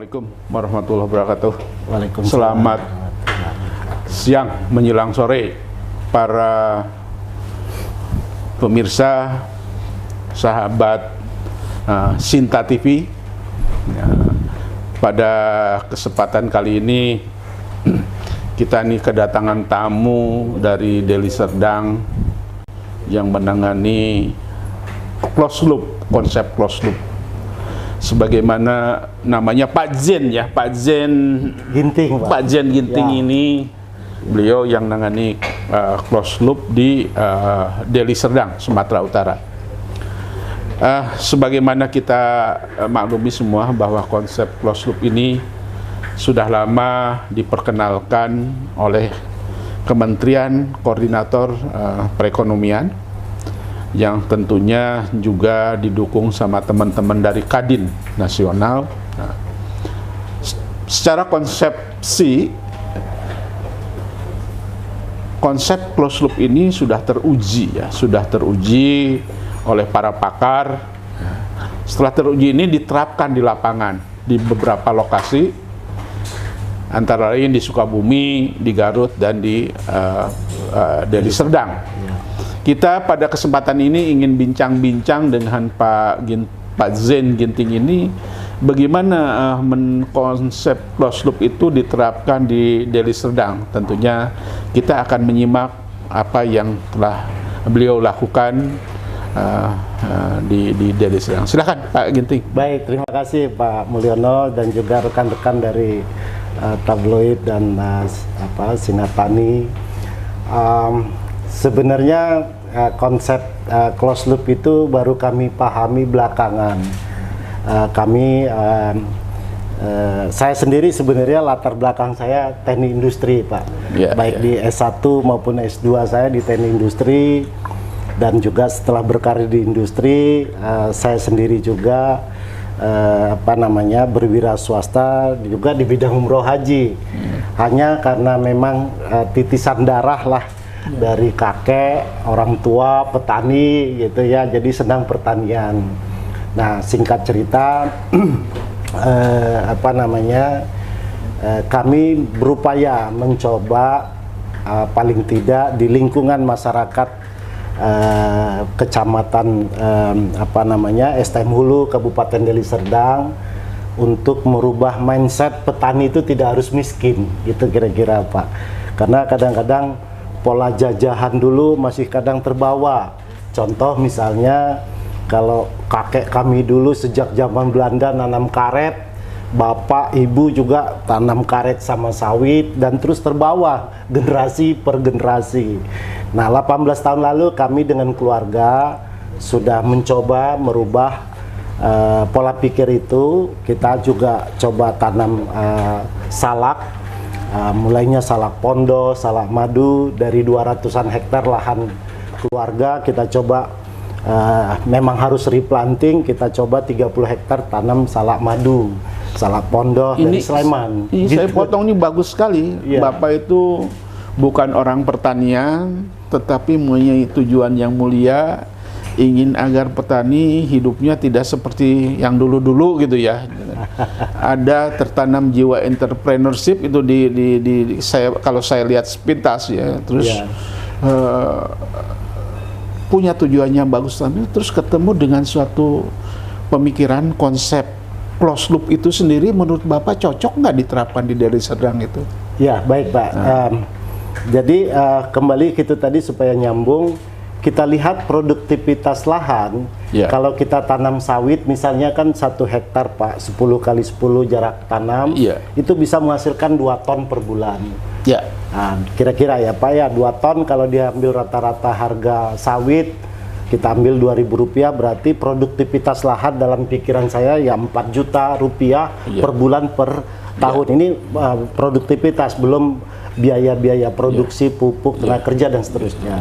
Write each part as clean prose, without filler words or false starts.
Assalamualaikum warahmatullahi wabarakatuh. Waalaikumsalam. Selamat siang menjelang sore para pemirsa, sahabat Sinta TV. Pada kesempatan kali ini kita kedatangan tamu dari Deli Serdang yang menangani closed loop, konsep closed loop. Sebagaimana namanya Pak Zen ya, Pak Zen Ginting, Pak. Pak Zen Ginting Ya. ini beliau yang nangani closed loop di Deli Serdang, Sumatera Utara. Sebagaimana kita maklumi semua bahwa konsep closed loop ini sudah lama diperkenalkan oleh Kementerian Koordinator Perekonomian, yang tentunya juga didukung sama teman-teman dari Kadin Nasional. Secara konsepsi, konsep closed loop ini sudah teruji ya, sudah teruji oleh para pakar. Setelah teruji ini diterapkan di lapangan di beberapa lokasi, antara lain di Sukabumi, di Garut, dan di Deli Serdang. Kita pada kesempatan ini ingin bincang-bincang dengan Pak Zen Ginting ini, bagaimana konsep closed loop itu diterapkan di Deli Serdang. Tentunya kita akan menyimak apa yang telah beliau lakukan di Deli Serdang. Silakan Pak Ginting. Baik, terima kasih Pak Mulyono dan juga rekan-rekan dari tabloid dan Sinar Tani. Sebenarnya konsep closed loop itu baru kami pahami belakangan. Saya sendiri sebenarnya latar belakang saya teknik industri, Pak. Baik di S1 maupun S2 saya di teknik industri, dan juga setelah berkarir di industri, saya sendiri juga berwira swasta juga di bidang umroh haji. Hanya karena memang titisan darah lah dari kakek, orang tua, petani gitu ya, jadi senang pertanian. Nah, singkat cerita, kami berupaya mencoba paling tidak di lingkungan masyarakat kecamatan STM Hulu, Kabupaten Deli Serdang, untuk merubah mindset petani itu tidak harus miskin, gitu kira-kira Pak. Karena kadang-kadang pola jajahan dulu masih kadang terbawa. Contoh misalnya, kalau kakek kami dulu sejak zaman Belanda nanam karet, bapak ibu juga tanam karet sama sawit, dan terus terbawa generasi per generasi. Nah, 18 tahun lalu kami dengan keluarga sudah mencoba merubah pola pikir itu. Kita juga coba tanam salak. Mulainya salak pondo, salak madu, dari 200-an hektar lahan keluarga kita coba, memang harus replanting, kita coba 30 hektar tanam salak madu, salak pondo dari Sleman. Ini gitu. Saya potong, ini bagus sekali. Bapak itu bukan orang pertanian, tetapi mempunyai tujuan yang mulia, ingin agar petani hidupnya tidak seperti yang dulu-dulu gitu ya. Ada tertanam jiwa entrepreneurship itu kalau saya lihat sepintas ya. Terus punya tujuannya bagus, terus ketemu dengan suatu pemikiran konsep closed loop itu sendiri. Menurut Bapak cocok nggak diterapkan di Deli Serdang itu? Ya, baik Pak. Jadi kembali itu tadi supaya nyambung, kita lihat produktivitas lahan. Kalau kita tanam sawit misalnya kan 1 hektar Pak, 10 kali 10 jarak tanam, itu bisa menghasilkan 2 ton per bulan. Nah, kira-kira ya Pak ya, 2 ton kalau diambil rata-rata harga sawit, kita ambil Rp2.000, berarti produktivitas lahan dalam pikiran saya ya 4 juta rupiah per bulan per tahun. Ini produktivitas, belum biaya-biaya produksi, pupuk, tenaga kerja, dan seterusnya.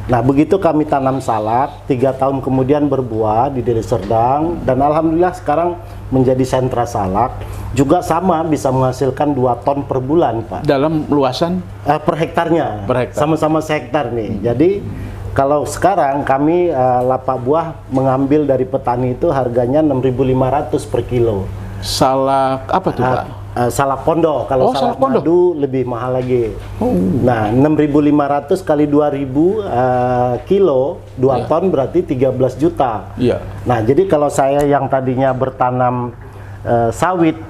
Nah, begitu kami tanam salak, 3 tahun kemudian berbuah di Deli Serdang, dan alhamdulillah sekarang menjadi sentra salak, juga sama bisa menghasilkan 2 ton per bulan Pak. Dalam luasan? Per hektarnya, sama-sama sehektar nih. Jadi kalau sekarang kami lapak buah mengambil dari petani itu harganya 6.500 per kilo. Salak apa tuh, Pak? Salak Pondo. Kalau salak madu lebih mahal lagi. Nah, 6.500 kali 2.000 kilo, 2 ton berarti 13 juta. Nah, jadi kalau saya yang tadinya bertanam sawit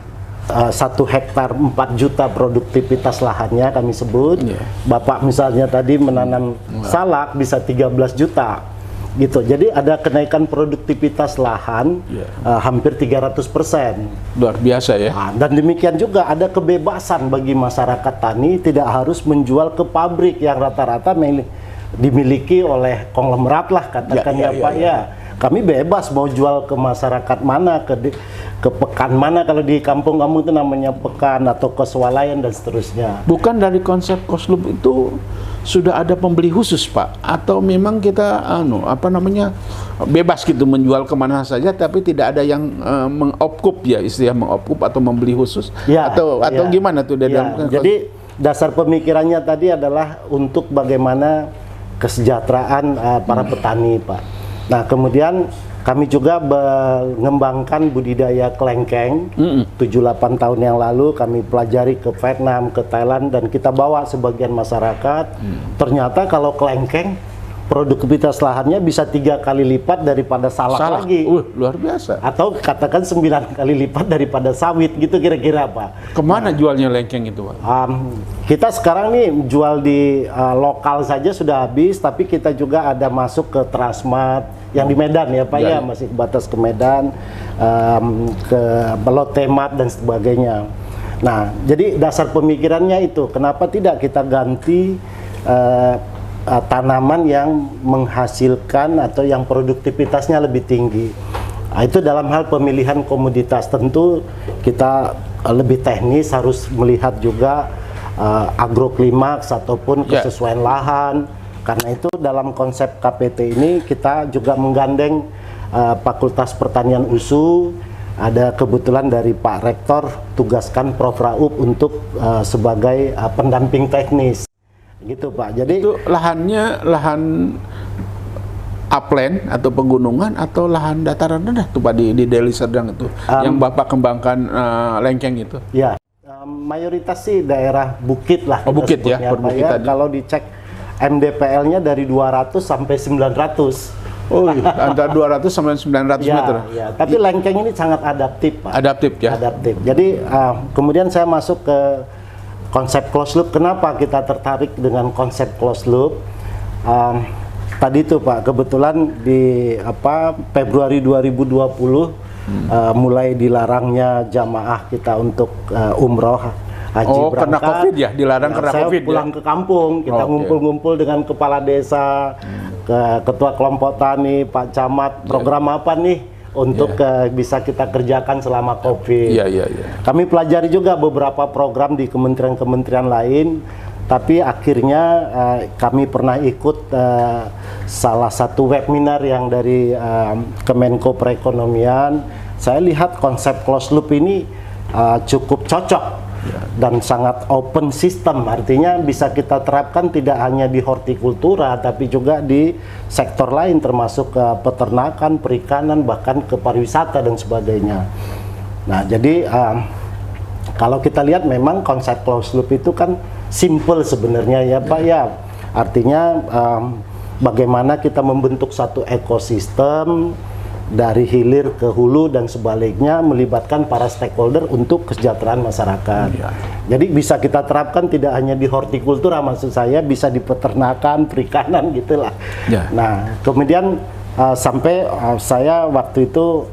1 hektar 4 juta produktivitas lahannya kami sebut. Bapak misalnya tadi menanam salak bisa 13 juta. Gitu. Jadi ada kenaikan produktivitas lahan hampir 300%. Luar biasa ya. Nah, dan demikian juga ada kebebasan bagi masyarakat tani, tidak harus menjual ke pabrik yang rata-rata dimiliki oleh konglomerat lah katakan Pak ya. Kami bebas mau jual ke masyarakat mana, ke pekan mana, kalau di kampung-kampung itu namanya pekan atau ke swalayan dan seterusnya. Bukan dari konsep Closed Loop itu sudah ada pembeli khusus, Pak, atau memang kita bebas gitu menjual kemana saja, tapi tidak ada yang mengopkup ya, istilah mengopkup atau membeli khusus atau gimana tuh dalam jadi dasar pemikirannya tadi adalah untuk bagaimana kesejahteraan para petani, Pak. Nah, kemudian kami juga mengembangkan budidaya kelengkeng. 7-8 tahun yang lalu kami pelajari ke Vietnam, ke Thailand, dan kita bawa sebagian masyarakat. Ternyata kalau kelengkeng produktivitas lahannya bisa 3 kali lipat daripada salak lagi. Luar biasa. Atau katakan 9 kali lipat daripada sawit gitu kira-kira, Pak. Kemana jualnya lengkeng itu, Pak? Kita sekarang nih jual di lokal saja sudah habis, tapi kita juga ada masuk ke Transmart yang di Medan ya, Pak ya, masih batas ke Medan, ke Lotemat dan sebagainya. Nah, jadi dasar pemikirannya itu, kenapa tidak kita ganti tanaman yang menghasilkan atau yang produktivitasnya lebih tinggi. Nah, itu dalam hal pemilihan komoditas tentu kita lebih teknis, harus melihat juga agroklimaks ataupun kesesuaian lahan. Karena itu dalam konsep KPT ini kita juga menggandeng Fakultas Pertanian USU. Ada kebetulan dari Pak Rektor tugaskan Prof. Raup untuk sebagai pendamping teknis. Gitu, Pak. Jadi itu lahannya lahan upland atau pegunungan atau lahan dataran rendah tuh, Pak, di Deli Serdang itu yang Bapak kembangkan lengkeng itu. Ya, mayoritas sih daerah bukit lah. Bukit ya, perbukitan. Kalau dicek MDPL-nya dari 200 sampai 900. Antara 200 sampai 900 meter. Ya, tapi lengkeng ini sangat adaptif, Pak. Adaptif ya. Adaptif. Jadi kemudian saya masuk ke konsep closed loop. Kenapa kita tertarik dengan konsep closed loop? Tadi itu, Pak, kebetulan di Februari 2020 mulai dilarangnya jamaah kita untuk umroh haji berangkat. Karena COVID ya, dilarang karena saya COVID pulang ke kampung, kita ngumpul-ngumpul dengan kepala desa, ketua kelompok tani, Pak Camat, program apa nih untuk bisa kita kerjakan selama COVID. Kami pelajari juga beberapa program di kementerian-kementerian lain, tapi akhirnya kami pernah ikut salah satu webinar yang dari Kemenko Perekonomian. Saya lihat konsep closed loop ini cukup cocok dan sangat open system, artinya bisa kita terapkan tidak hanya di hortikultura tapi juga di sektor lain termasuk peternakan, perikanan, bahkan ke pariwisata dan sebagainya. Nah, jadi kalau kita lihat memang konsep closed loop itu kan simple sebenarnya ya, Pak ya. Artinya bagaimana kita membentuk satu ekosistem dari hilir ke hulu dan sebaliknya, melibatkan para stakeholder untuk kesejahteraan masyarakat. Jadi bisa kita terapkan tidak hanya di hortikultura, maksud saya bisa di peternakan, perikanan gitulah. Nah, kemudian sampai saya waktu itu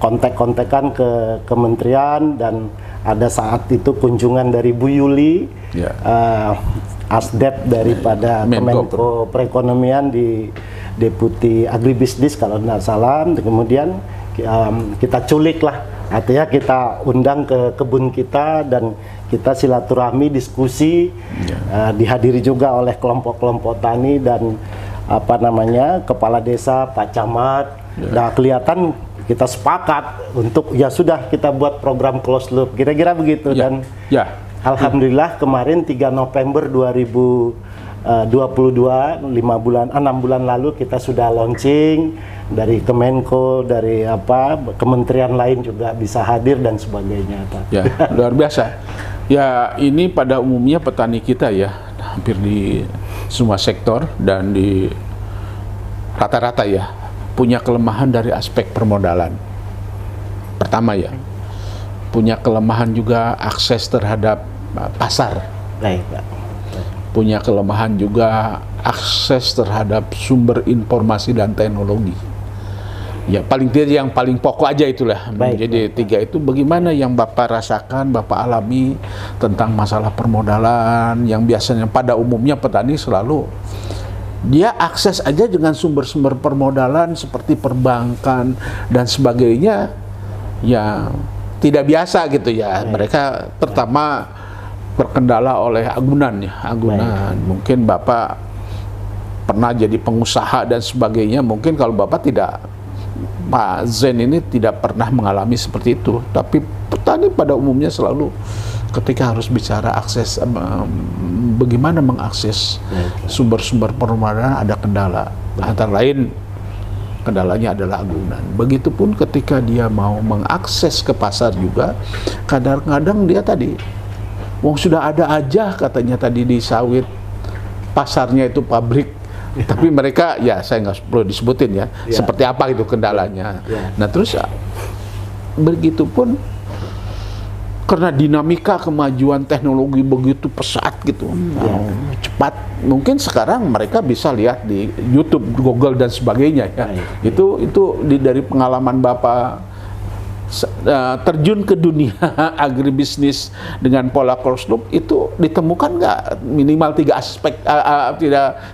kontak-kontakan ke kementerian, dan ada saat itu kunjungan dari Bu Yuli, Asdep daripada Kemenko Perekonomian di Deputi Agribisnis kalau tidak salah. Kemudian kita culik lah, artinya kita undang ke kebun kita dan kita silaturahmi, diskusi, dihadiri juga oleh kelompok-kelompok tani dan kepala desa, Pak Camat. Nah, kelihatan kita sepakat untuk ya sudah kita buat program closed loop, kira-kira begitu. Dan alhamdulillah kemarin 3 November 2021 22 6 bulan lalu kita sudah launching dari Kemenko, dari kementerian lain juga bisa hadir dan sebagainya, Pak. Ya, luar biasa. Ya, ini pada umumnya petani kita ya, hampir di semua sektor dan di rata-rata ya, punya kelemahan dari aspek permodalan. Pertama ya, punya kelemahan juga akses terhadap pasar. Baik, Pak. Punya kelemahan juga akses terhadap sumber informasi dan teknologi. Ya, paling tidak yang paling pokok aja itulah. Baik, jadi tiga itu bagaimana yang Bapak rasakan, Bapak alami tentang masalah permodalan yang biasanya pada umumnya petani selalu dia akses aja dengan sumber-sumber permodalan seperti perbankan dan sebagainya ya tidak biasa gitu ya. Mereka pertama terkendala oleh agunan ya, agunan. Mungkin Bapak pernah jadi pengusaha dan sebagainya, mungkin kalau Bapak tidak, Pak Zen ini tidak pernah mengalami seperti itu, tapi petani pada umumnya selalu ketika harus bicara akses bagaimana mengakses sumber-sumber permodalan ada kendala. Antara lain kendalanya adalah agunan. Begitupun ketika dia mau mengakses ke pasar juga, kadang-kadang dia tadi, wong sudah ada aja katanya tadi di sawit, pasarnya itu pabrik. Tapi mereka, ya saya nggak perlu disebutin ya, seperti apa itu kendalanya. Nah terus begitupun karena dinamika kemajuan teknologi begitu pesat gitu, cepat. Mungkin sekarang mereka bisa lihat di YouTube, Google dan sebagainya ya. Itu dari pengalaman Bapak terjun ke dunia agribisnis dengan pola closed loop itu ditemukan nggak minimal 3 aspek,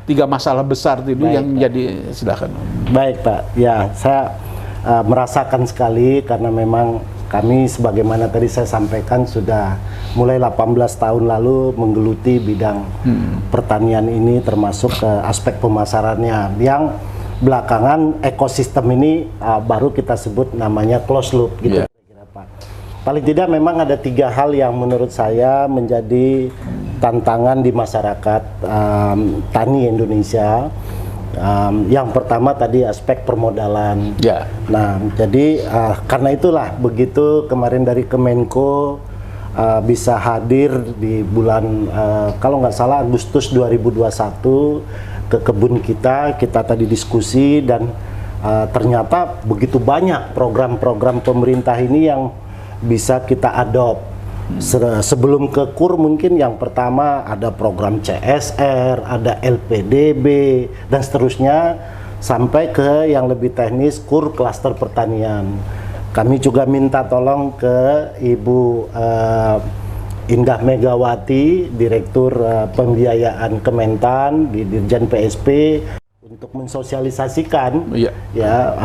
tiga masalah besar itu yang jadi, silakan. Baik, Pak. Ya, saya merasakan sekali karena memang kami sebagaimana tadi saya sampaikan sudah mulai 18 tahun lalu menggeluti bidang pertanian ini, termasuk ke aspek pemasarannya yang belakangan ekosistem ini baru kita sebut namanya closed loop gitu. Pak. Paling tidak memang ada 3 hal yang menurut saya menjadi tantangan di masyarakat tani Indonesia. Yang pertama tadi aspek permodalan. Nah, jadi karena itulah begitu kemarin dari Kemenko bisa hadir di bulan kalau nggak salah Agustus 2021 ke kebun kita tadi diskusi dan ternyata begitu banyak program-program pemerintah ini yang bisa kita adopt. Sebelum ke KUR mungkin yang pertama ada program CSR, ada LPDB dan seterusnya sampai ke yang lebih teknis KUR klaster pertanian. Kami juga minta tolong ke Ibu Indah Megawati, Direktur Pembiayaan Kementan di Dirjen PSP untuk mensosialisasikan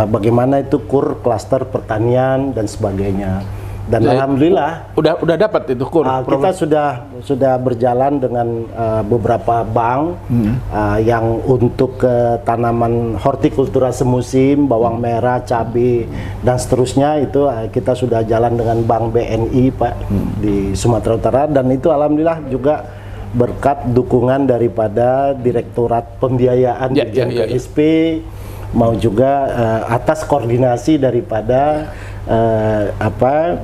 bagaimana itu KUR klaster pertanian dan sebagainya. Dan alhamdulillah udah dapat itu KUR. Kita sudah berjalan dengan beberapa bank yang untuk tanaman hortikultura semusim, bawang merah, cabai dan seterusnya itu kita sudah jalan dengan Bank BNI Pak di Sumatera Utara, dan itu alhamdulillah juga berkat dukungan daripada Direktorat Pembiayaan di PSP mau juga atas koordinasi daripada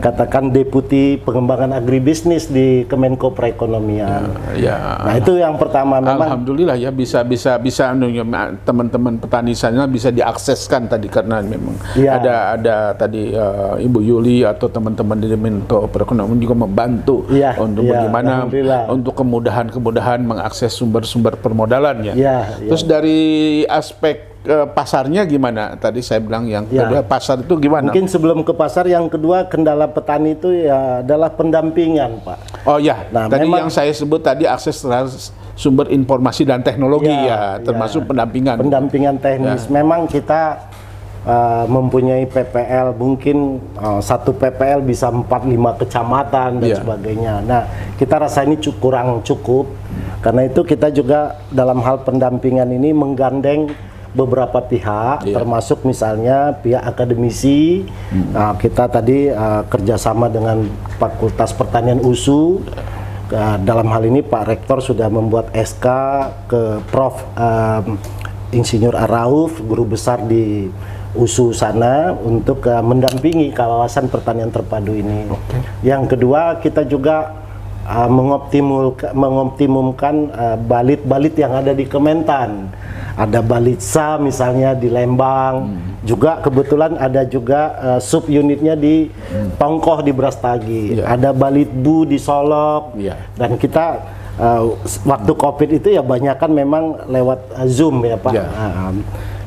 katakan Deputi Pengembangan Agribisnis di Kemenko Perekonomian. Nah itu yang pertama memang. Alhamdulillah ya bisa teman-teman petani sana bisa diakseskan tadi karena memang ada tadi Ibu Yuli atau teman-teman di Kemenko Perekonomian juga membantu untuk bagaimana untuk kemudahan mengakses sumber-sumber permodalannya. Terus dari aspek pasarnya gimana? Tadi saya bilang yang kedua pasar itu gimana? Mungkin sebelum ke pasar, yang kedua kendala petani itu ya adalah pendampingan, Pak. Oh ya, nah, tadi memang, yang saya sebut tadi akses terhadap sumber informasi dan teknologi termasuk pendampingan. Pendampingan teknis. Memang kita mempunyai PPL, mungkin satu PPL bisa 4-5 kecamatan dan sebagainya. Nah, kita rasa ini kurang cukup. Karena itu kita juga dalam hal pendampingan ini menggandeng beberapa pihak, termasuk misalnya pihak akademisi. Nah, kita tadi kerjasama dengan Fakultas Pertanian USU Dalam hal ini Pak Rektor sudah membuat SK ke Prof. Insinyur Arauf, guru besar di USU sana, untuk mendampingi kawasan pertanian terpadu ini. Yang kedua, kita juga mengoptimumkan balit-balit yang ada di Kementan. Ada Balitsa misalnya di Lembang, juga kebetulan ada juga subunitnya di Tongkoh di Brastagi, ada Balitbu di Solok, dan kita waktu COVID itu ya banyak kan memang lewat Zoom ya Pak.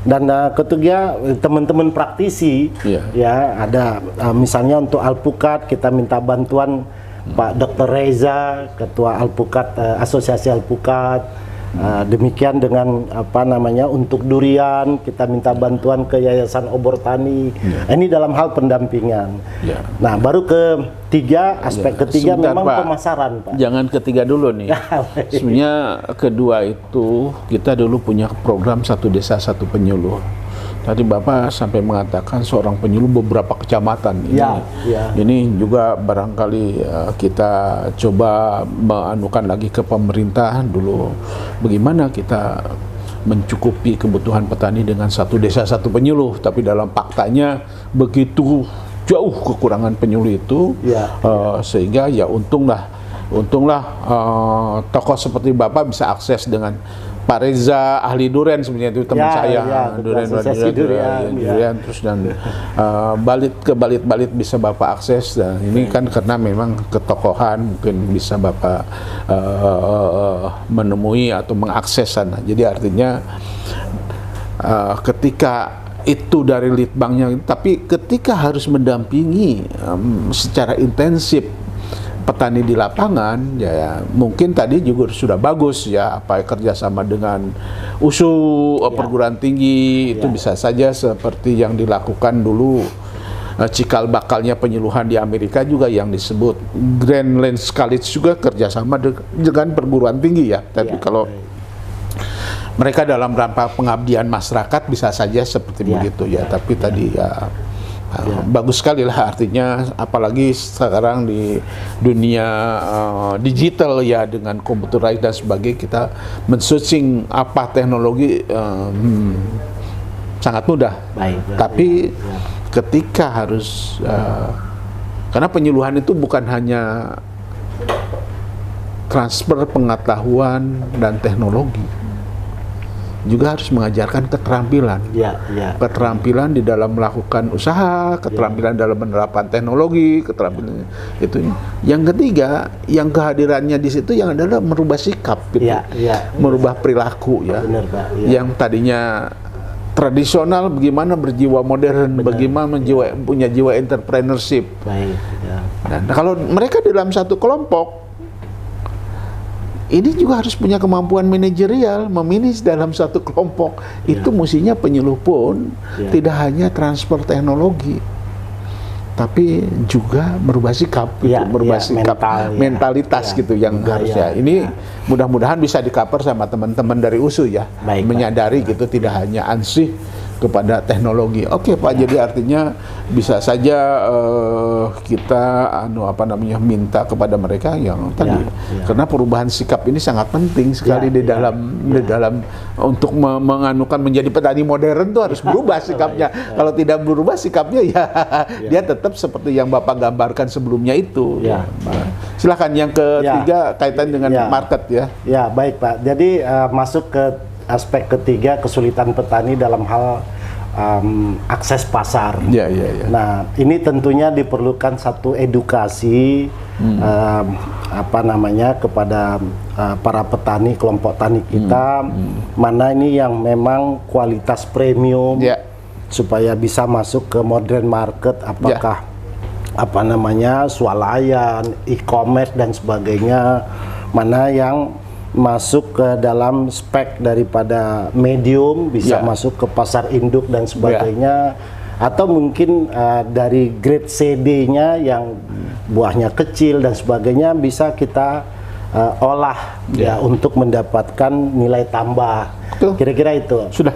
Dan ketiga, teman-teman praktisi ya ada misalnya untuk alpukat kita minta bantuan Pak Dr. Reza, Ketua Alpukat, Asosiasi Alpukat. Demikian dengan apa namanya untuk durian kita minta bantuan ke Yayasan Obor Tani. Ini dalam hal pendampingan. Nah, baru ketiga, aspek ketiga sebentar, memang Pak. Pemasaran, Pak. Jangan ketiga dulu nih. Sebenarnya kedua itu kita dulu punya program Satu Desa Satu Penyuluh. Tadi Bapak sampai mengatakan seorang penyuluh beberapa kecamatan. Ini juga barangkali kita coba menganukan lagi ke pemerintah dulu. Bagaimana kita mencukupi kebutuhan petani dengan Satu Desa Satu Penyuluh, tapi dalam faktanya begitu jauh kekurangan penyuluh itu, sehingga ya untunglah tokoh seperti Bapak bisa akses dengan Pak Reza, ahli durian sebenarnya itu teman saya, durian terus dan balit bisa Bapak akses, dan ini kan karena memang ketokohan mungkin bisa Bapak menemui atau mengakses sana. Jadi artinya ketika itu dari litbangnya, tapi ketika harus mendampingi secara intensif petani di lapangan, ya mungkin tadi juga sudah bagus ya apa kerjasama dengan USU, perguruan tinggi itu bisa saja seperti yang dilakukan dulu cikal bakalnya penyuluhan di Amerika juga yang disebut Grand Lands College juga kerjasama dengan perguruan tinggi ya. Tapi kalau mereka dalam rangka pengabdian masyarakat bisa saja seperti begitu ya. Tapi tadi ya bagus sekali lah, artinya apalagi sekarang di dunia digital ya dengan computerized dan sebagainya, kita men-searching apa teknologi sangat mudah. Tapi ketika harus karena penyuluhan itu bukan hanya transfer pengetahuan dan teknologi, juga harus mengajarkan keterampilan, keterampilan di dalam melakukan usaha, keterampilan dalam menerapkan teknologi, keterampilan itu. Yang ketiga, yang kehadirannya di situ yang adalah merubah sikap, gitu. Merubah perilaku ya. Benar, Pak. Yang tadinya tradisional, bagaimana berjiwa modern, bagaimana punya jiwa entrepreneurship. Dan kalau mereka dalam satu kelompok, ini juga harus punya kemampuan manajerial, memanage dalam satu kelompok. Itu mestinya penyuluh pun tidak hanya transfer teknologi, tapi juga merubah sikap, gitu, merubah sikap, mentalitas gitu yang harusnya. Ini mudah-mudahan bisa di-cover sama teman-teman dari USU ya, menyadari gitu, tidak hanya ansih kepada teknologi. Oke Pak, jadi artinya bisa saja kita minta kepada mereka yang tadi, karena perubahan sikap ini sangat penting sekali di dalam untuk menganukan menjadi petani modern tuh harus berubah sikapnya. Kalau tidak berubah sikapnya dia tetap seperti yang Bapak gambarkan sebelumnya itu. Silakan yang ketiga kaitan dengan market ya. Ya baik Pak. Jadi masuk ke aspek ketiga, kesulitan petani dalam hal akses pasar. Nah, ini tentunya diperlukan satu edukasi kepada para petani, kelompok tani kita, mana ini yang memang kualitas premium, supaya bisa masuk ke modern market, apakah swalayan, e-commerce dan sebagainya, mana yang masuk ke dalam spek daripada medium, bisa masuk ke pasar induk dan sebagainya, atau mungkin dari grade CD-nya yang buahnya kecil dan sebagainya bisa kita olah untuk mendapatkan nilai tambah. Kira-kira itu. Sudah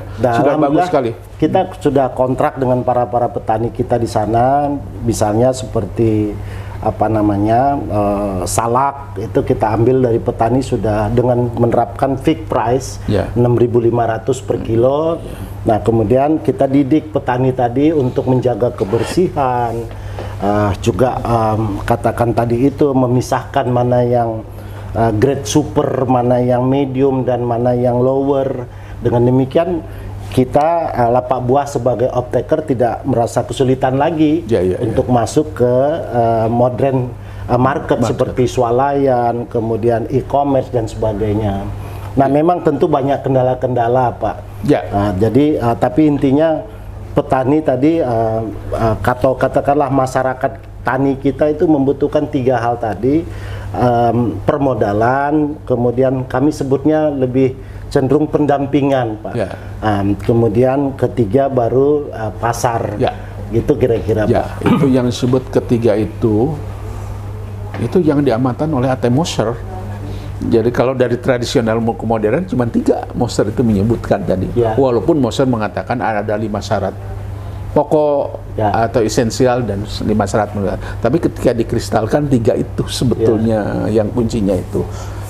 bagus sekali. Kita sudah kontrak dengan para petani kita di sana, misalnya seperti salak itu kita ambil dari petani sudah dengan menerapkan fixed price 6.500 per kilo. Nah, kemudian kita didik petani tadi untuk menjaga kebersihan, juga katakan tadi itu memisahkan mana yang grade super, mana yang medium dan mana yang lower. Dengan demikian kita lapak buah sebagai off-taker tidak merasa kesulitan lagi untuk masuk ke modern market seperti swalayan, kemudian e-commerce dan sebagainya. Nah, memang tentu banyak kendala-kendala, Pak. Jadi tapi intinya petani tadi atau katakanlah masyarakat tani kita itu membutuhkan 3 hal tadi, permodalan, kemudian kami sebutnya lebih cenderung pendampingan, Pak. Kemudian ketiga baru pasar. Gitu kira-kira, Pak. Itu yang disebut ketiga itu yang diamankan oleh A.T. Moser. Jadi kalau dari tradisional ke modern cuma 3 Moser itu menyebutkan tadi. Walaupun Moser mengatakan ada 5 syarat pokok atau esensial dan 5 syarat. Tapi ketika dikristalkan 3 itu sebetulnya yang kuncinya itu.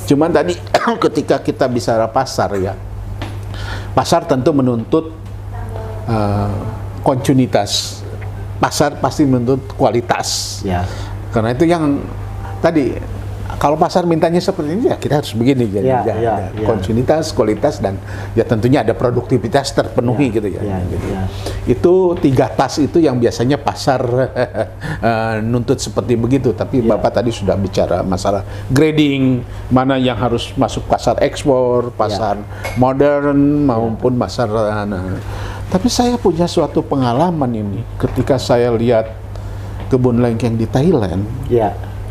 Cuman tadi ketika kita bicara pasar pasar tentu menuntut kontinuitas. Pasar pasti menuntut kualitas. Karena itu yang tadi kalau pasar mintanya seperti ini kita harus begini kontinuitas, kualitas dan tentunya ada produktivitas terpenuhi gitu. Itu 3 tas itu yang biasanya pasar nuntut seperti begitu. Tapi Bapak tadi sudah bicara masalah grading, mana yang harus masuk pasar ekspor, pasar modern maupun pasar. Tapi saya punya suatu pengalaman ini ketika saya lihat kebun lengkeng di Thailand.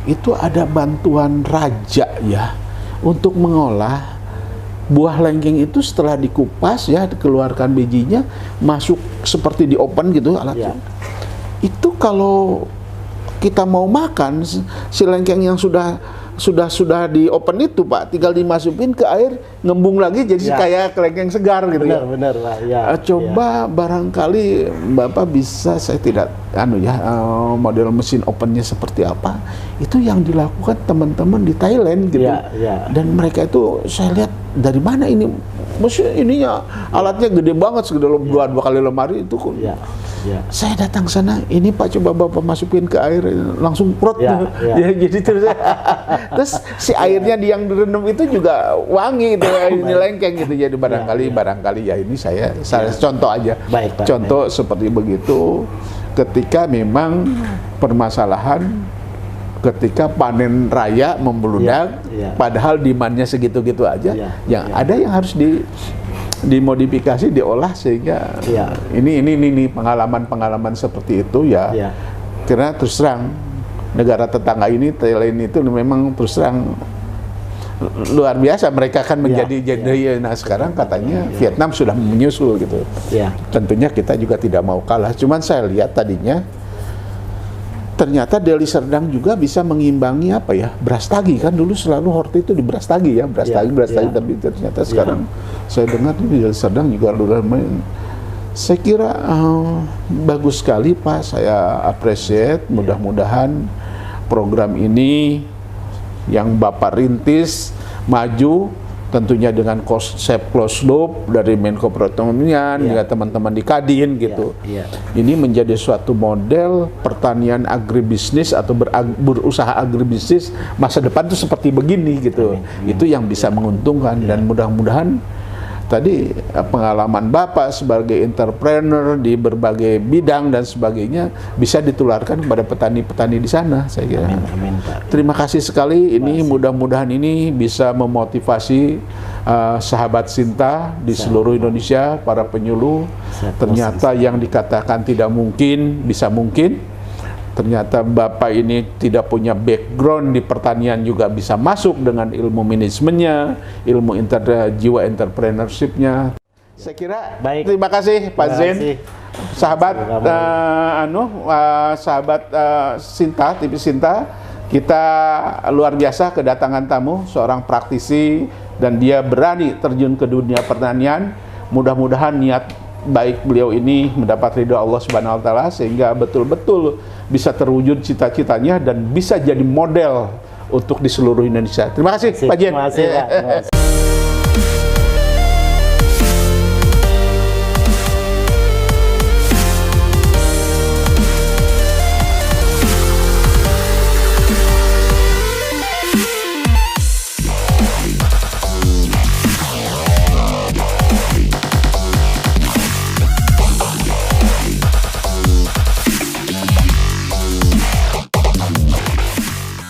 Itu ada bantuan raja untuk mengolah buah lengkeng itu setelah dikupas dikeluarkan bijinya, masuk seperti di open gitu alatnya. Itu kalau kita mau makan si lengkeng yang sudah di open itu, Pak, tinggal dimasukin ke air, ngembung lagi jadi kayak lengkeng segar gitu. Benar, Pak. Coba barangkali Bapak bisa, saya tidak model mesin opennya seperti apa. Itu yang dilakukan teman-teman di Thailand gitu. Dan mereka itu saya lihat dari mana ini mesin ininya, alatnya gede banget, segede 2 kali lemari itu. Saya datang sana, ini Pak, coba Bapak masukin ke air, langsung prot. Jadi terus si airnya yang direndam itu juga wangi gitu, ini lengkeng gitu. Jadi barangkali ini saya contoh aja. Contoh seperti begitu ketika memang permasalahan ketika panen raya membeludak, padahal demandnya segitu-gitu aja, ada yang harus dimodifikasi, diolah sehingga ini pengalaman seperti itu karena terus terang negara tetangga ini, Thailand itu memang terus terang luar biasa, mereka akan menjadi nah sekarang katanya Vietnam sudah menyusul gitu. Tentunya kita juga tidak mau kalah. Cuman saya lihat tadinya ternyata Deli Serdang juga bisa mengimbangi beras tagi, kan dulu selalu Horti itu di beras tagi beras tagi, tapi ternyata sekarang saya dengar di Deli Serdang juga luar main. Saya kira bagus sekali, Pak, saya appreciate. Mudah-mudahan program ini yang Bapak rintis maju, tentunya dengan konsep closed loop dari Menko Perekonomian dengan teman-teman di Kadin gitu. Ini menjadi suatu model pertanian agribisnis atau berusaha agribisnis masa depan itu seperti begini gitu. Itu yang bisa menguntungkan dan mudah-mudahan tadi pengalaman Bapak sebagai entrepreneur di berbagai bidang dan sebagainya bisa ditularkan kepada petani-petani di sana, saya kira. Amin, Pak. Terima kasih sekali. Ini mudah-mudahan ini bisa memotivasi sahabat Sinta di seluruh Indonesia, para penyuluh. Ternyata yang dikatakan tidak mungkin bisa mungkin. Ternyata Bapak ini tidak punya background di pertanian juga bisa masuk dengan ilmu manajemennya, ilmu jiwa entrepreneurship-nya. Saya kira terima kasih Pak Zain, sahabat sahabat Sinta, TV Sinta. Kita luar biasa kedatangan tamu, seorang praktisi dan dia berani terjun ke dunia pertanian. Mudah-mudahan niat baik beliau ini mendapat ridho Allah Subhanahu wa taala sehingga betul-betul bisa terwujud cita-citanya dan bisa jadi model untuk di seluruh Indonesia. Terima kasih Pak Jen. Terima kasih, Pak. Terima kasih.